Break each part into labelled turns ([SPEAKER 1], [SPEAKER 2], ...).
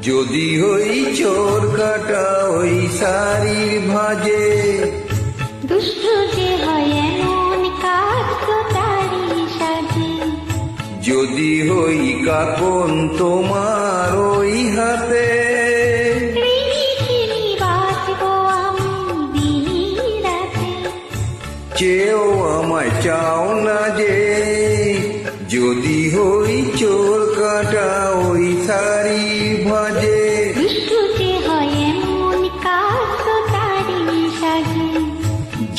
[SPEAKER 1] যদি হই চোর কাটা ওই শাড়ির ভাজে,
[SPEAKER 2] দুষ্ট যে হয় এমন কাজ তো তারই সাজে।
[SPEAKER 1] যদি হই কাকন তোমার ওই হাতে, চেয়েও আমায় চাও না যে। যদি হই চোর কাটা ওই শাড়ি ভাজে,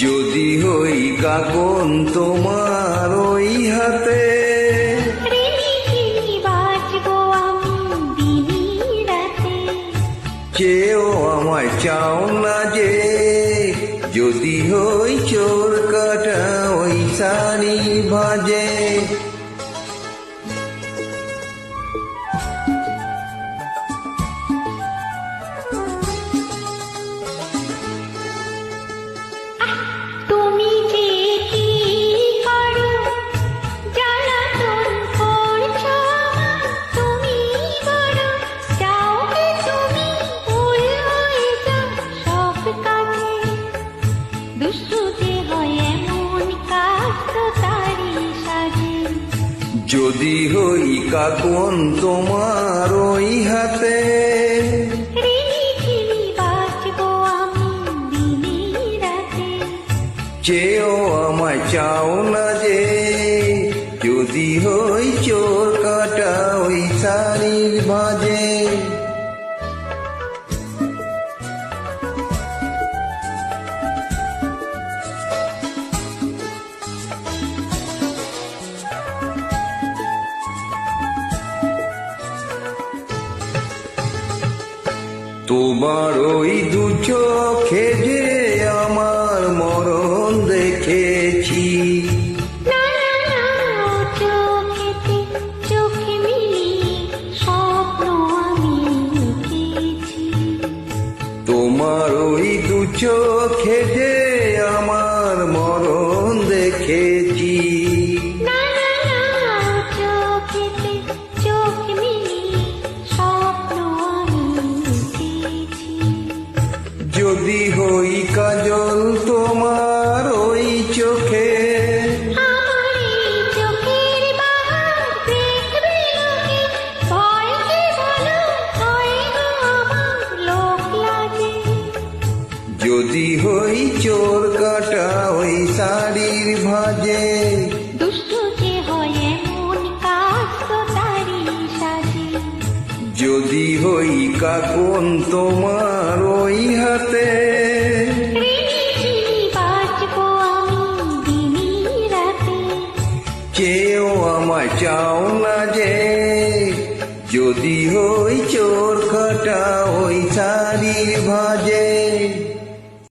[SPEAKER 1] যদি হই কাকন তোমার ওই হাতে, চেয়েও আমায় চাও না যে। যদি হই চোর কাটা ওই শাড়ি ভাজে। যদি হই কাকন তোমার ওই হাতে, চেয়েও আমায় চাও না যে। যদি হই চোর কাটা ওই শাড়ির ভাজে। তোমার ওই দু চোখে যে আমার মরণ দেখেছি, তোমার ওই দু চোখে যে আমার মরণ দেখেছি। যদি হই কাজল তোমার ওই চোখে, যদি হই চোর কাটা ওই শাড়ির ভাজে, যদি হই কাকন তোমার ওই হাতে, চেয়েও আমায় চাও না যে। যদি হই চোর কাটা ওই শাড়ির ভাজে।